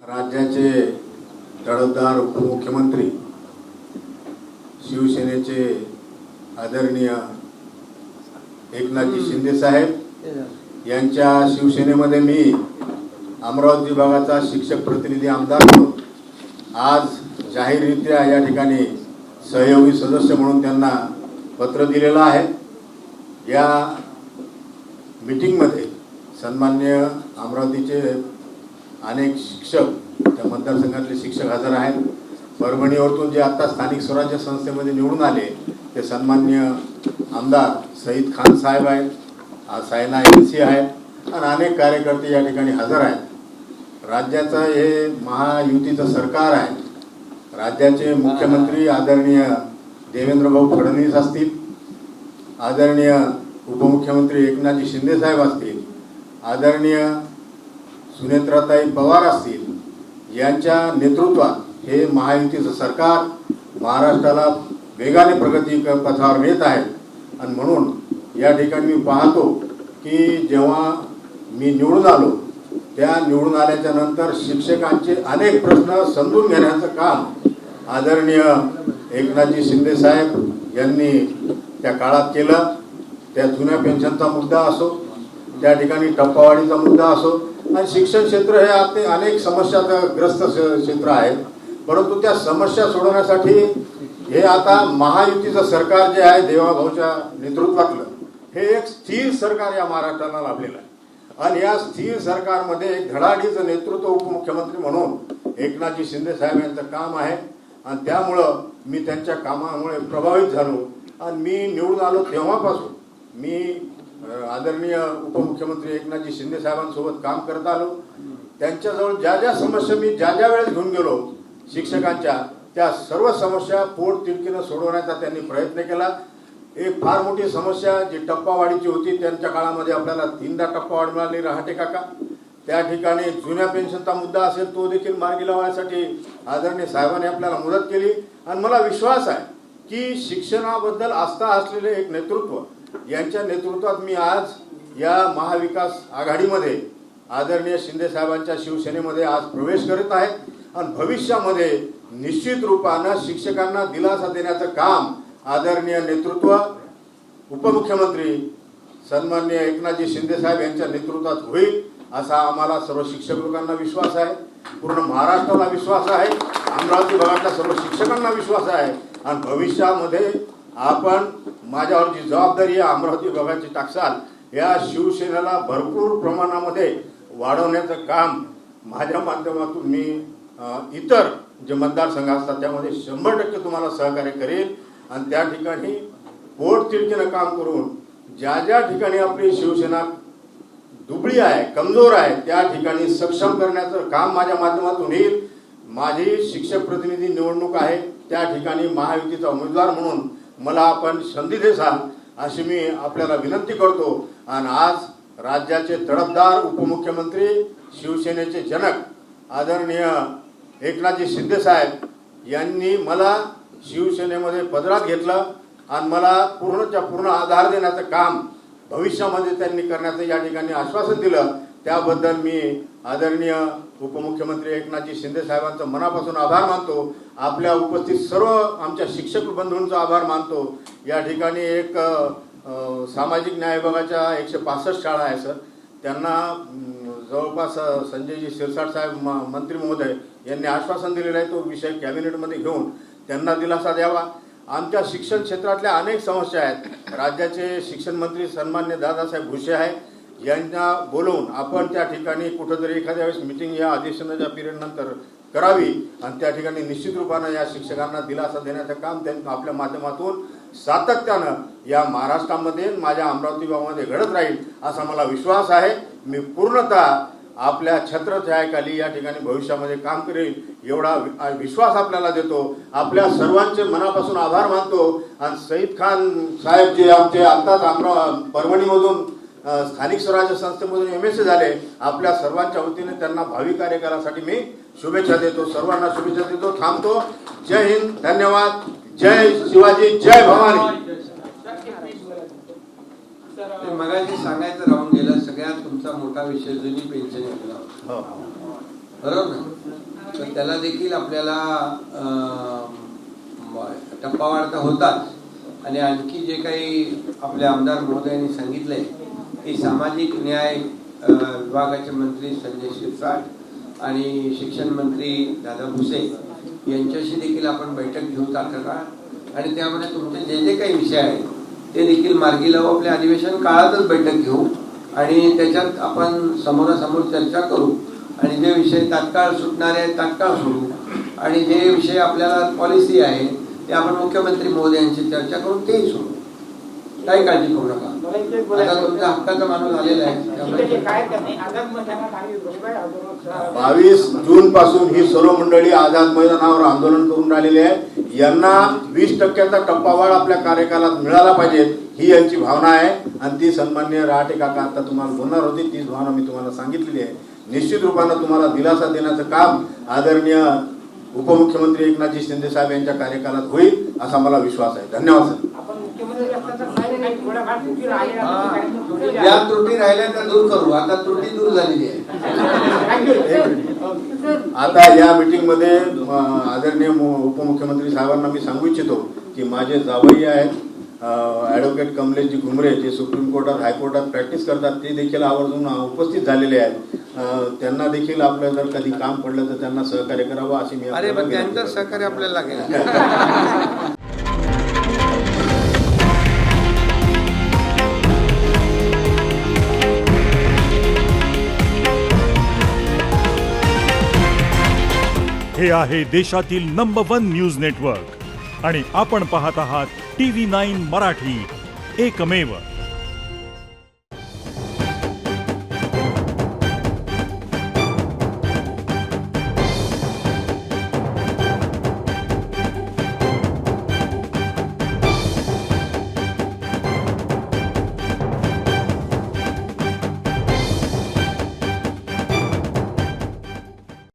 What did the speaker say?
राज्याचे तडफदार उपमुख्यमंत्री शिवसेनेचे आदरणीय एकनाथजी शिंदे साहेब यांच्या शिवसेनेमध्ये मी अमरावती विभागाचा शिक्षक प्रतिनिधी आमदार म्हणून आज जाहीररित्या या ठिकाणी सहयोगी सदस्य म्हणून त्यांना पत्र दिलेलं आहे। या मीटिंगमध्ये सन्माननीय अमरावतीचे अनेक शिक्षक, त्या मतदारसंघातले शिक्षक हजर आहेत। परभणीवरून जे आता स्थानिक स्वराज्य संस्थेमध्ये निवडून आले ते सन्माननीय आमदार सईद खान साहेब आहेत, सायना एनसी आहेत आणि अनेक कार्यकर्ते या ठिकाणी हजर आहेत। राज्याचं हे महायुतीचं सरकार आहे। राज्याचे मुख्यमंत्री आदरणीय देवेंद्रभाऊ फडणवीस असतील, आदरणीय उपमुख्यमंत्री एकनाथजी शिंदे साहेब असतील, आदरणीय सुनेत्राताई पवार असतील, यांच्या नेतृत्वात हे महायुतीचं सरकार महाराष्ट्राला वेगाने प्रगती पथावर नेत आहे। आणि म्हणून या ठिकाणी मी पाहतो की जेव्हा मी निवडून आलो त्या निवडून आल्याच्या नंतर शिक्षकांचे अनेक प्रश्न समजून घेण्याचं काम आदरणीय एकनाथजी शिंदे साहेब यांनी त्या काळात केलं। त्या जुन्या पेन्शनचा मुद्दा असो, त्या ठिकाणी टप्पावाढीचा मुद्दा असो, आणि शिक्षण क्षेत्र हे आपले अनेक समस्याग्रस्त क्षेत्र आहे। परंतु त्या समस्या सोडवण्यासाठी हे आता महायुतीचं सरकार जे आहे देवाभाऊच्या नेतृत्वातलं, हे एक स्थिर सरकार या महाराष्ट्राला लाभलेलं आहे। आणि या स्थिर सरकारमध्ये एक धडाडीचं नेतृत्व उपमुख्यमंत्री म्हणून एकनाथजी शिंदे साहेब यांचं काम आहे। आणि त्यामुळं मी त्यांच्या कामामुळे प्रभावित झालो आणि मी निवडून आलो तेव्हापासून मी आदरणीय उपमुख्यमंत्री एकनाथजी शिंदे साहेबांसोबत काम करत आलो। त्यांच्याजवळ ज्या ज्या समस्या मी ज्या ज्या वेळेस घेऊन गेलो शिक्षकांच्या, त्या सर्व समस्या पोटतिडकीनं सोडवण्याचा त्यांनी प्रयत्न केला। एक फार मोठी समस्या जी टप्पावाढीची होती, त्यांच्या काळामध्ये आपल्याला 3दा टप्पावाढ मिळाली रहाटे काका। त्या ठिकाणी जुन्या पेन्शनचा मुद्दा असेल तो देखील मार्गी लावण्यासाठी आदरणीय साहेबांनी आपल्याला मदत केली। आणि मला विश्वास आहे की शिक्षणाबद्दल आस्था असलेले एक नेतृत्व, यांच्या नेतृत्वात मी आज या महाविकास आघाडीमध्ये आदरणीय शिंदे साहेबांच्या शिवसेनेमध्ये आज प्रवेश करत आहे। आणि भविष्यामध्ये निश्चित रूपानं शिक्षकांना दिलासा देण्याचं काम आदरणीय नेतृत्व उपमुख्यमंत्री सन्माननीय एकनाथजी शिंदे साहेब यांच्या नेतृत्वात होईल असा आम्हाला सर्व शिक्षक लोकांना विश्वास आहे, पूर्ण महाराष्ट्राला विश्वास आहे, अमरावती विभागातल्या सर्व शिक्षकांना विश्वास आहे। आणि भविष्यामध्ये आपण माझ्यावर जी जबाबदारी आहे अमरावती विभागाची टाकसाल, या शिवसेनेला भरपूर प्रमाणामध्ये वाढवण्याचं काम माझ्या माध्यमातून मी इतर जे मतदारसंघ असतात त्यामध्ये 100% तुम्हाला सहकार्य करेल। आणि त्या ठिकाणी पोटतिडकीनं काम करून ज्या ज्या ठिकाणी आपली शिवसेना दुबळी आहे, कमजोर आहे, त्या ठिकाणी सक्षम करण्याचं काम माझ्या माध्यमातून येईल। माझी शिक्षक प्रतिनिधी निवडणूक आहे, त्या ठिकाणी महायुतीचा उमेदवार म्हणून मला आपण संधी देसाल अशी मी आपल्याला विनंती करतो। आणि आज राज्याचे तडफदार उपमुख्यमंत्री शिवसेनेचे जनक आदरणीय एकनाथजी शिंदे साहेब यांनी मला शिवसेनेमध्ये पदरात घेतलं आणि मला पूर्णच्या पूर्ण आधार देण्याचं काम भविष्यामध्ये त्यांनी करण्याचं या ठिकाणी आश्वासन दिलं। त्याबद्दल मी आदरणीय उपमुख्यमंत्री एकनाथजी शिंदे साहेबांचं मनापासून आभार मानतो। आपल्या उपस्थित सर्व आमच्या शिक्षक बंधूंचा आभार मानतो। या ठिकाणी एक सामाजिक न्याय विभागाच्या 165 शाळा आहे सर, त्यांना जवळपास संजयजी शिरसाट साहेब मंत्री महोदय यांनी आश्वासन दिलेलं आहे, तो विषय कॅबिनेटमध्ये घेऊन त्यांना दिलासा द्यावा। आमच्या शिक्षण क्षेत्रातल्या अनेक समस्या आहेत, राज्याचे शिक्षण मंत्री सन्मान्य दादासाहेब भुसे आहे, यांना बोलवून आपण त्या ठिकाणी कुठंतरी एखाद्या वेळेस मीटिंग या अधिवेशनाच्या पिरियडनंतर करावी आणि त्या ठिकाणी निश्चित रूपानं या शिक्षकांना दिलासा देण्याचं काम त्यांनी आपल्या माध्यमातून सातत्यानं या महाराष्ट्रामध्ये माझ्या अमरावती विभागामध्ये घडत राहील असा मला विश्वास आहे। मी पूर्णतः आपल्या छत्रछायाखाली या ठिकाणी भविष्यामध्ये काम करेल एवढा विश्वास आपल्याला देतो। आपल्या सर्वांचे मनापासून आभार मानतो। आणि सईद खान साहेब जे आमचे आत्ताच परभणीमधून स्थानिक स्वराज्य संस्थेमधून MSc झाले, आपल्या सर्वांच्या वतीने त्यांना भावी कार्यकालासाठी मी शुभेच्छा देतो, सर्वांना शुभेच्छा देतो। थांबतो। जय हिंद, धन्यवाद। जय शिवाजी, जय भवानी। मगाशी सांगायचं राहून गेलं, सगळ्यात तुमचा मोठा विषय जुनी पेन्शन योजना। बरोबर ना. तर त्याला देखील आपल्याला टप्पावाढता होताच. आणि आणखी जे काही आपल्या आमदार महोदयांनी सांगितलंय की सामाजिक न्याय विभागाचे मंत्री संजय शिरसाट आणि शिक्षण मंत्री दादा भुसे यांच्याशी देखील आपण बैठक घेऊ तात्काळ आणि त्यामध्ये तुमचे जे जे काही विषय आहेत ते देखील मार्गी लावू. आपल्या अधिवेशन काळातच बैठक घेऊ आणि त्याच्यात आपण समोरासमोर चर्चा करू आणि जे विषय तात्काळ सुटणारे आहेत तात्काळ सोडू आणि जे विषय आपल्याला पॉलिसी आहे ते आपण मुख्यमंत्री महोदयांशी चर्चा करून तेही सोडू. काही काळजी करू नका. आता तुमचा हक्काचा माणूस आलेला आहे. 22 जून पासून ही सर्व मंडळी आझाद मैदानावर आंदोलन करून राहिलेली आहे. यांना 20% टप्पावाढ आपल्या कार्यकालात मिळाला पाहिजे ही यांची भावना आहे आणि ती सन्माननीय रहाटे काका आता तुम्हाला बोलणार होती. तीच भावना मी तुम्हाला सांगितलेली आहे. निश्चित रूपानं तुम्हाला दिलासा देण्याचं काम आदरणीय उपमुख्यमंत्री एकनाथजी शिंदे साहेब यांच्या कार्यकालात होईल असा मला विश्वास आहे. धन्यवाद सर. ज्या त्रुटी राहिल्या त्या दूर करू. आता त्रुटी दूर झालेली आहे. आता या मीटिंग मध्ये आदरणीय उपमुख्यमंत्री साहेबांना मी सांगू इच्छितो की माझे जावई आहेत ॲडव्होकेट कमलेशजी घुमरे जे सुप्रीम कोर्टात हायकोर्टात प्रॅक्टिस करतात ते देखील आवर्जून उपस्थित झालेले आहेत. त्यांना देखील आपलं जर कधी काम पडलं तर त्यांना सहकार्य करावं अशी मी त्यांचं सहकार्य आपल्याला लागेल. हे आहे देशातील नंबर 1 न्यूज नेटवर्क आणि आपण पाहत आहात TV9 मराठी, एकमेव.